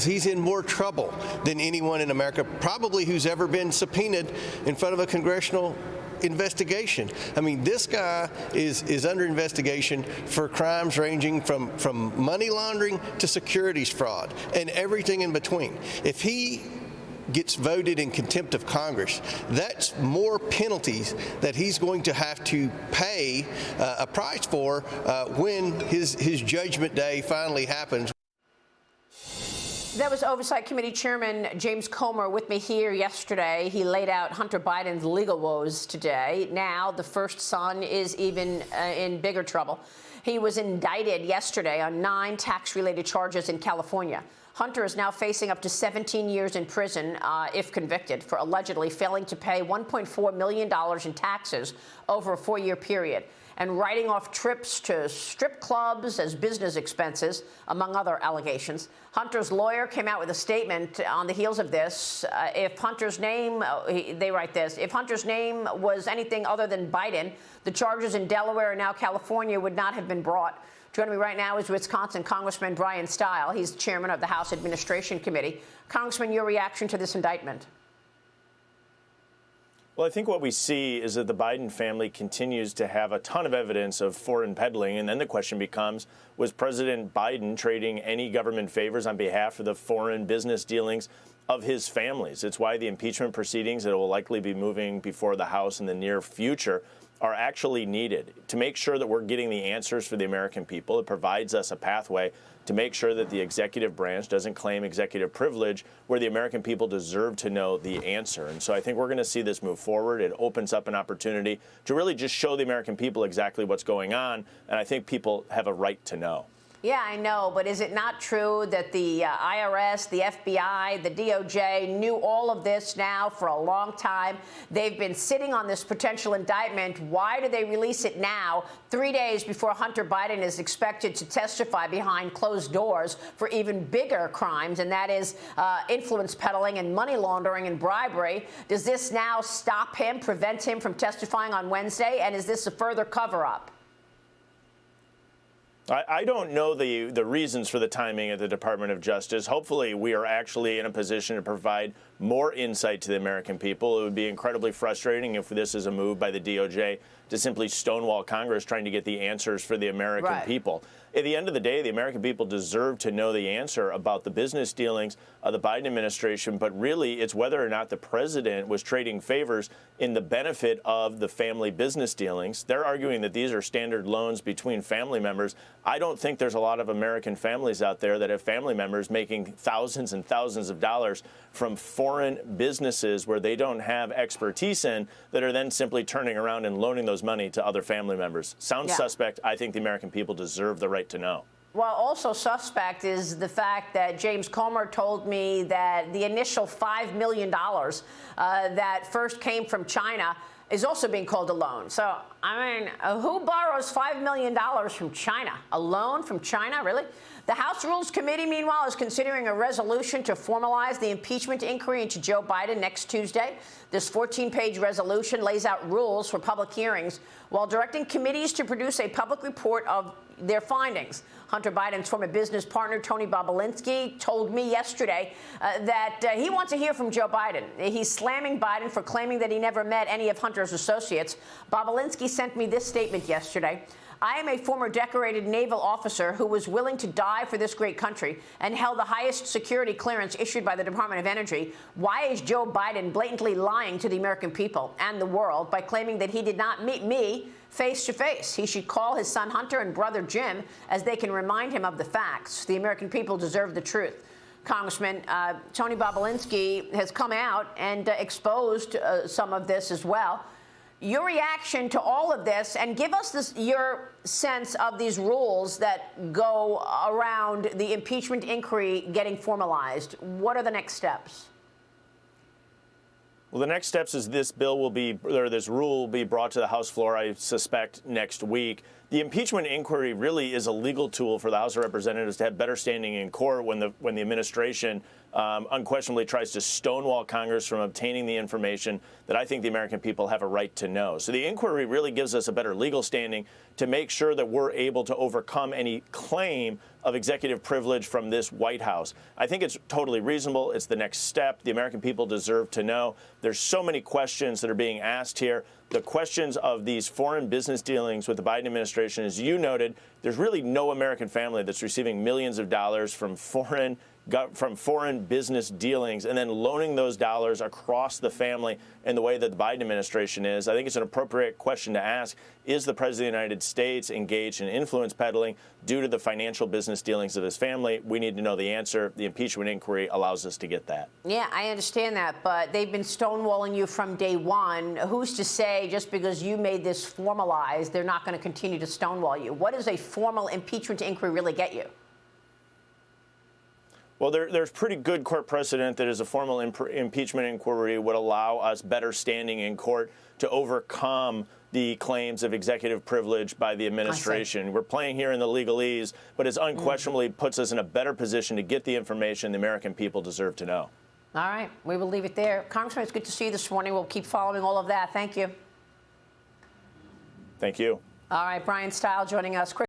He's in more trouble than anyone in America, probably who's ever been subpoenaed in front of a congressional investigation. I mean, this guy is under investigation for crimes ranging from money laundering to securities fraud and everything in between. If he gets voted in contempt of Congress, that's more penalties that he's going to have to pay a price for when his judgment day finally happens. That was Oversight Committee Chairman James Comer with me here yesterday. He laid out Hunter Biden's legal woes today. Now the first son is even in bigger trouble. He was indicted yesterday on 9 tax-related charges in California. Hunter is now facing up to 17 years in prison if convicted for allegedly failing to pay $1.4 million in taxes over a 4-year period and writing off trips to strip clubs as business expenses, among other allegations. Hunter's lawyer came out with a statement on the heels of this. If Hunter's name, they write this, if Hunter's name was anything other than Biden, the charges in Delaware and now California would not have been brought. Joining me right now is Wisconsin Congressman Bryan Steil. He's chairman of the House Administration Committee. Congressman, your reaction to this indictment? Well, I think what we see is that the Biden family continues to have a ton of evidence of foreign peddling. And then the question becomes, was President Biden trading any government favors on behalf of the foreign business dealings of his families? It's why the impeachment proceedings that will likely be moving before the House in the near future are actually needed to make sure that we're getting the answers for the American people. It provides us a pathway to make sure that the executive branch doesn't claim executive privilege where the American people deserve to know the answer. And so I think we're going to see this move forward. It opens up an opportunity to really just show the American people exactly what's going on. And I think people have a right to know. Yeah, I know, but is it not true that the IRS, the FBI, the DOJ knew all of this now for a long time? They've been sitting on this potential indictment. Why do they release it now, 3 days before Hunter Biden is expected to testify behind closed doors for even bigger crimes, and that is influence peddling and money laundering and bribery? Does this now stop him, prevent him from testifying on Wednesday, and is this a further cover-up? I don't know the reasons for the timing at the Department of Justice. Hopefully, we are actually in a position to provide more insight to the American people. It would be incredibly frustrating if this is a move by the DOJ to simply stonewall Congress trying to get the answers for the American people. At the end of the day, the American people deserve to know the answer about the business dealings of the Biden administration, but really it's whether or not the president was trading favors in the benefit of the family business dealings. They're arguing that these are standard loans between family members. I don't think there's a lot of American families out there that have family members making thousands and thousands of dollars from foreign businesses where they don't have expertise in, that are then simply turning around and loaning those money to other family members. Sounds suspect. I think the American people deserve the right to know. Well, also suspect is the fact that James Comer told me that the initial $5 million that first came from China is also being called a loan. So, I mean, who borrows $5 million from China? A loan from China, really? The House Rules Committee, meanwhile, is considering a resolution to formalize the impeachment inquiry into Joe Biden next Tuesday. This 14-page resolution lays out rules for public hearings while directing committees to produce a public report of their findings. Hunter Biden's former business partner, Tony Bobulinski, told me yesterday that he wants to hear from Joe Biden. He's slamming Biden for claiming that he never met any of Hunter's associates. Bobulinski sent me this statement yesterday. I am a former decorated naval officer who was willing to die for this great country and held the highest security clearance issued by the Department of Energy. Why is Joe Biden blatantly lying to the American people and the world by claiming that he did not meet me face to face? He should call his son Hunter and brother Jim, as they can remind him of the facts. The American people deserve the truth. Congressman, Tony Bobulinski has come out and exposed some of this as well. Your reaction to all of this, and give us your sense of these rules that go around the impeachment inquiry getting formalized. What are the next steps? Well, the next steps is this rule will be brought to the House floor, I suspect, next week. The impeachment inquiry really is a legal tool for the House of Representatives to have better standing in court when the administration unquestionably tries to stonewall Congress from obtaining the information that I think the American people have a right to know. So the inquiry really gives us a better legal standing to make sure that we're able to overcome any claim of executive privilege from this White House. I think it's totally reasonable. It's the next step. The American people deserve to know. There's so many questions that are being asked here. The questions of these foreign business dealings with the Biden administration, as you noted, there's really no American family that's receiving millions of dollars from foreign business dealings and then loaning those dollars across the family in the way that the Biden administration is. I think it's an appropriate question to ask. Is the President of the United States engaged in influence peddling due to the financial business dealings of his family? We need to know the answer. The impeachment inquiry allows us to get that. Yeah, I understand that, but they've been stonewalling you from day one. Who's to say just because you made this formalized, they're not going to continue to stonewall you? What does a formal impeachment inquiry really get you? Well, there's pretty good court precedent that is a formal impeachment inquiry would allow us better standing in court to overcome the claims of executive privilege by the administration. We're playing here in the legalese, but it unquestionably puts us in a better position to get the information the American people deserve to know. All right. We will leave it there. Congressman, it's good to see you this morning. We'll keep following all of that. Thank you. Thank you. All right. Bryan Steil joining us.